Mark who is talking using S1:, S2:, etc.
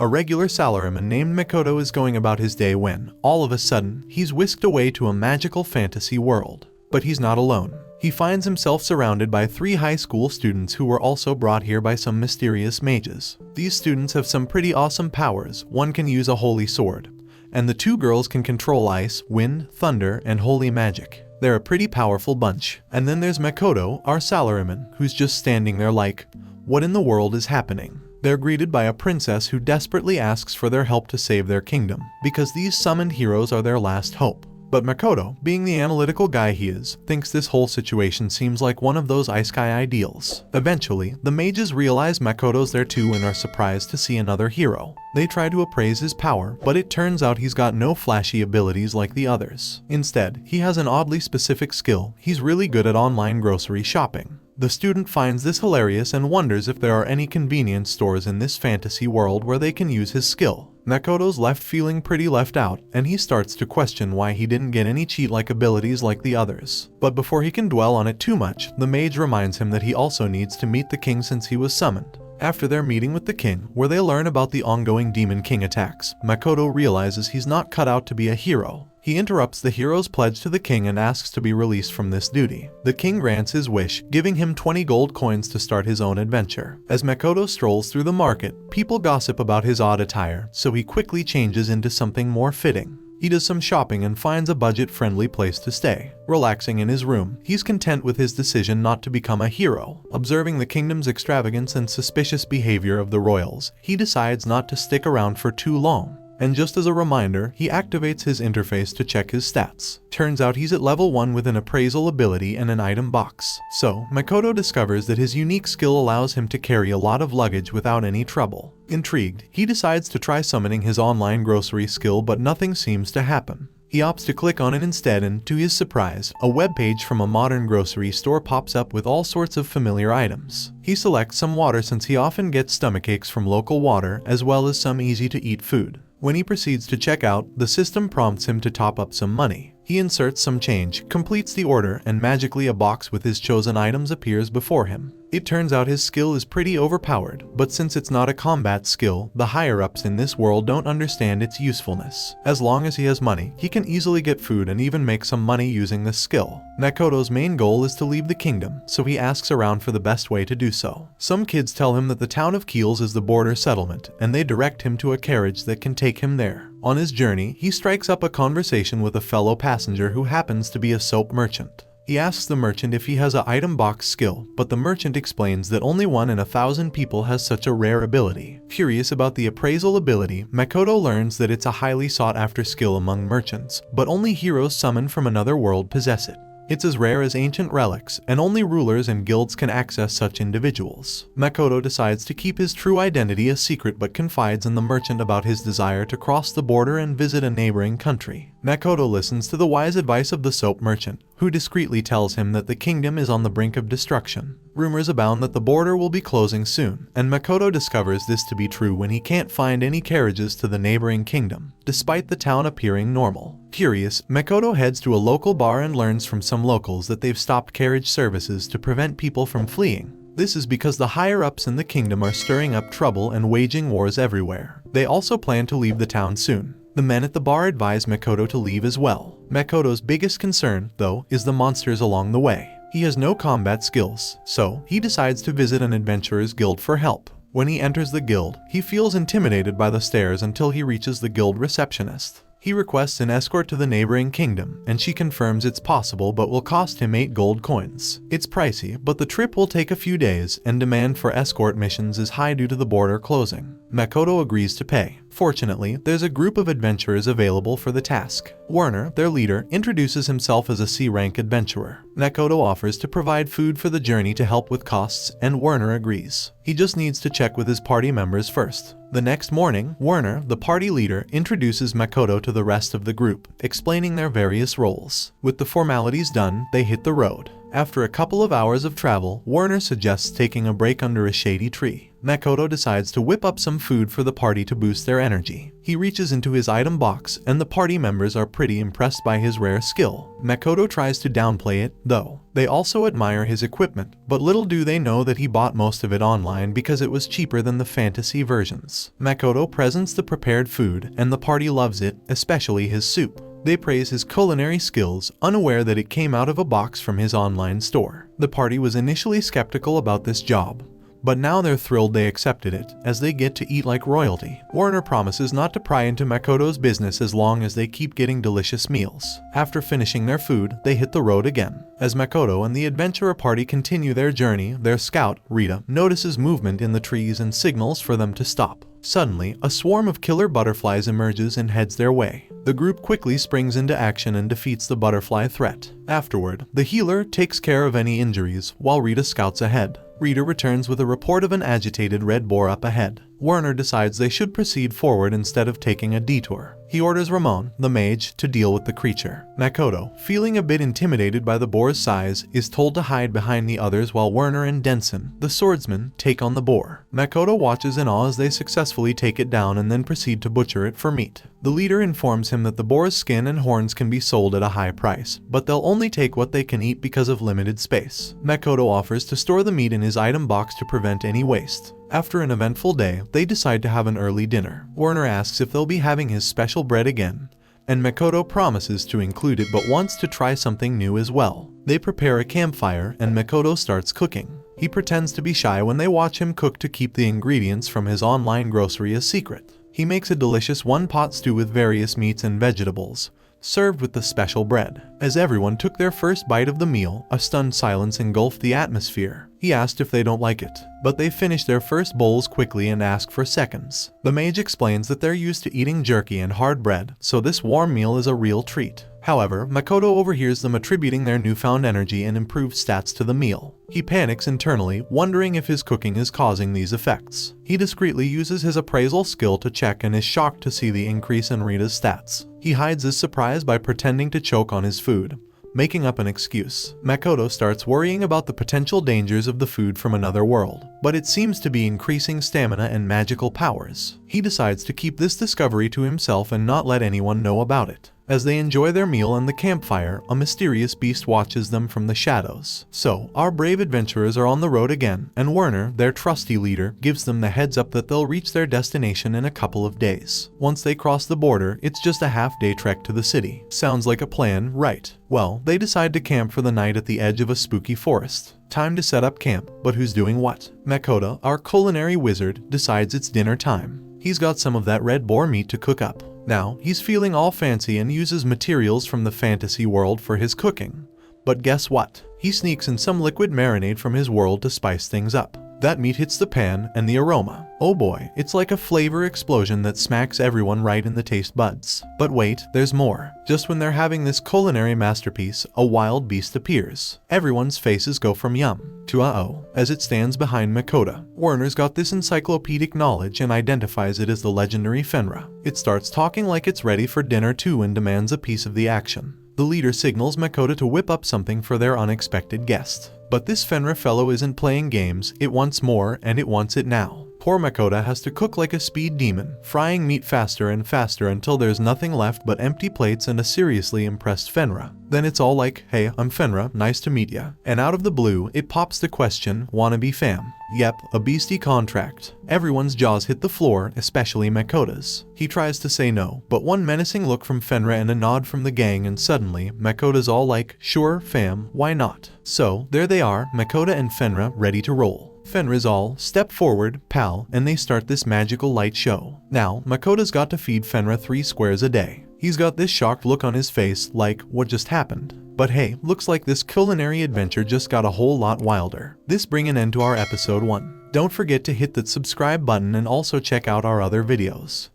S1: A regular salaryman named Makoto is going about his day when, all of a sudden, he's whisked away to a magical fantasy world. But he's not alone. He finds himself surrounded by 3 high school students who were also brought here by some mysterious mages. These students have some pretty awesome powers. One can use a holy sword, and the 2 girls can control ice, wind, thunder, and holy magic. They're a pretty powerful bunch. And then there's Makoto, our salaryman, who's just standing there like, what in the world is happening? They're greeted by a princess who desperately asks for their help to save their kingdom, because these summoned heroes are their last hope. But Makoto, being the analytical guy he is, thinks this whole situation seems like one of those ISEKAI ideals. Eventually, the mages realize Makoto's there too and are surprised to see another hero. They try to appraise his power, but it turns out he's got no flashy abilities like the others. Instead, he has an oddly specific skill. He's really good at online grocery shopping. The student finds this hilarious and wonders if there are any convenience stores in this fantasy world where they can use his skill. Makoto's left feeling pretty left out, and he starts to question why he didn't get any cheat-like abilities like the others. But before he can dwell on it too much, the mage reminds him that he also needs to meet the king since he was summoned. After their meeting with the king, where they learn about the ongoing Demon King attacks, Makoto realizes he's not cut out to be a hero. He interrupts the hero's pledge to the king and asks to be released from this duty. The king grants his wish, giving him 20 gold coins to start his own adventure. As Makoto strolls through the market, people gossip about his odd attire, so he quickly changes into something more fitting. He does some shopping and finds a budget-friendly place to stay. Relaxing in his room, he's content with his decision not to become a hero. Observing the kingdom's extravagance and suspicious behavior of the royals, he decides not to stick around for too long. And just as a reminder, he activates his interface to check his stats. Turns out he's at level 1 with an appraisal ability and an item box. So, Makoto discovers that his unique skill allows him to carry a lot of luggage without any trouble. Intrigued, he decides to try summoning his online grocery skill, but nothing seems to happen. He opts to click on it instead and, to his surprise, a web page from a modern grocery store pops up with all sorts of familiar items. He selects some water since he often gets stomachaches from local water, as well as some easy-to-eat food. When he proceeds to check out, the system prompts him to top up some money. He inserts some change, completes the order, and magically a box with his chosen items appears before him. It turns out his skill is pretty overpowered, but since it's not a combat skill, the higher-ups in this world don't understand its usefulness. As long as he has money, he can easily get food and even make some money using this skill. Makoto's main goal is to leave the kingdom, so he asks around for the best way to do so. Some kids tell him that the town of Keels is the border settlement, and they direct him to a carriage that can take him there. On his journey, he strikes up a conversation with a fellow passenger who happens to be a soap merchant. He asks the merchant if he has an item box skill, but the merchant explains that only 1 in 1,000 people has such a rare ability. Curious about the appraisal ability, Makoto learns that it's a highly sought-after skill among merchants, but only heroes summoned from another world possess it. It's as rare as ancient relics, and only rulers and guilds can access such individuals. Makoto decides to keep his true identity a secret but confides in the merchant about his desire to cross the border and visit a neighboring country. Makoto listens to the wise advice of the soap merchant, who discreetly tells him that the kingdom is on the brink of destruction. Rumors abound that the border will be closing soon, and Makoto discovers this to be true when he can't find any carriages to the neighboring kingdom, despite the town appearing normal. Curious, Makoto heads to a local bar and learns from some locals that they've stopped carriage services to prevent people from fleeing. This is because the higher-ups in the kingdom are stirring up trouble and waging wars everywhere. They also plan to leave the town soon. The men at the bar advise Makoto to leave as well. Makoto's biggest concern, though, is the monsters along the way. He has no combat skills, so he decides to visit an adventurer's guild for help. When he enters the guild, he feels intimidated by the stairs until he reaches the guild receptionist. He requests an escort to the neighboring kingdom, and she confirms it's possible but will cost him 8 gold coins. It's pricey, but the trip will take a few days, and demand for escort missions is high due to the border closing. Makoto agrees to pay. Fortunately, there's a group of adventurers available for the task. Werner, their leader, introduces himself as a C-rank adventurer. Makoto offers to provide food for the journey to help with costs, and Werner agrees. He just needs to check with his party members first. The next morning, Werner, the party leader, introduces Makoto to the rest of the group, explaining their various roles. With the formalities done, they hit the road. After a couple of hours of travel, Werner suggests taking a break under a shady tree. Makoto decides to whip up some food for the party to boost their energy. He reaches into his item box, and the party members are pretty impressed by his rare skill. Makoto tries to downplay it, though. They also admire his equipment, but little do they know that he bought most of it online because it was cheaper than the fantasy versions. Makoto presents the prepared food, and the party loves it, especially his soup. They praise his culinary skills, unaware that it came out of a box from his online store. The party was initially skeptical about this job, but now they're thrilled they accepted it, as they get to eat like royalty. Warner promises not to pry into Makoto's business as long as they keep getting delicious meals. After finishing their food, they hit the road again. As Makoto and the adventurer party continue their journey, their scout, Rita, notices movement in the trees and signals for them to stop. Suddenly, a swarm of killer butterflies emerges and heads their way. The group quickly springs into action and defeats the butterfly threat. Afterward, the healer takes care of any injuries, while Rita scouts ahead. Rita returns with a report of an agitated red boar up ahead. Werner decides they should proceed forward instead of taking a detour. He orders Ramon, the mage, to deal with the creature. Makoto, feeling a bit intimidated by the boar's size, is told to hide behind the others while Werner and Denson, the swordsman, take on the boar. Makoto watches in awe as they successfully take it down and then proceed to butcher it for meat. The leader informs him that the boar's skin and horns can be sold at a high price, but they'll only take what they can eat because of limited space. Makoto offers to store the meat in his item box to prevent any waste. After an eventful day, they decide to have an early dinner. Werner asks if they'll be having his special bread again, and Makoto promises to include it but wants to try something new as well. They prepare a campfire and Makoto starts cooking. He pretends to be shy when they watch him cook to keep the ingredients from his online grocery a secret. He makes a delicious one-pot stew with various meats and vegetables, served with the special bread. As everyone took their first bite of the meal, a stunned silence engulfed the atmosphere. He asked if they don't like it, but they finish their first bowls quickly and ask for seconds. The mage explains that they're used to eating jerky and hard bread, so this warm meal is a real treat. However, Makoto overhears them attributing their newfound energy and improved stats to the meal. He panics internally, wondering if his cooking is causing these effects. He discreetly uses his appraisal skill to check and is shocked to see the increase in Rita's stats. He hides his surprise by pretending to choke on his food, making up an excuse. Makoto starts worrying about the potential dangers of the food from another world, but it seems to be increasing stamina and magical powers. He decides to keep this discovery to himself and not let anyone know about it. As they enjoy their meal and the campfire, a mysterious beast watches them from the shadows. So, our brave adventurers are on the road again, and Werner, their trusty leader, gives them the heads up that they'll reach their destination in a couple of days. Once they cross the border, it's just a half-day trek to the city. Sounds like a plan, right? Well, they decide to camp for the night at the edge of a spooky forest. Time to set up camp, but who's doing what? Makoto, our culinary wizard, decides it's dinner time. He's got some of that red boar meat to cook up. Now, he's feeling all fancy and uses materials from the fantasy world for his cooking. But guess what? He sneaks in some liquid marinade from his world to spice things up. That meat hits the pan, and the aroma. Oh boy, it's like a flavor explosion that smacks everyone right in the taste buds. But wait, there's more. Just when they're having this culinary masterpiece, a wild beast appears. Everyone's faces go from yum to uh-oh as it stands behind Makoto. Werner's got this encyclopedic knowledge and identifies it as the legendary Fenra. It starts talking like it's ready for dinner too and demands a piece of the action. The leader signals Makoto to whip up something for their unexpected guest. But this Fenra fellow isn't playing games, it wants more, and it wants it now. Poor Makoto has to cook like a speed demon, frying meat faster and faster until there's nothing left but empty plates and a seriously impressed Fenra. Then it's all like, hey, I'm Fenra, nice to meet ya. And out of the blue, it pops the question, wanna be fam? Yep, a beastie contract. Everyone's jaws hit the floor, especially Makoto's. He tries to say no, but one menacing look from Fenra and a nod from the gang and suddenly, Makoto's all like, sure, fam, why not? So, there they are, Makoto and Fenra ready to roll. Fenra's all, step forward, pal, and they start this magical light show. Now, Makoto's got to feed Fenra 3 squares a day. He's got this shocked look on his face, like, what just happened? But hey, looks like this culinary adventure just got a whole lot wilder. This brings an end to our episode 1. Don't forget to hit that subscribe button and also check out our other videos.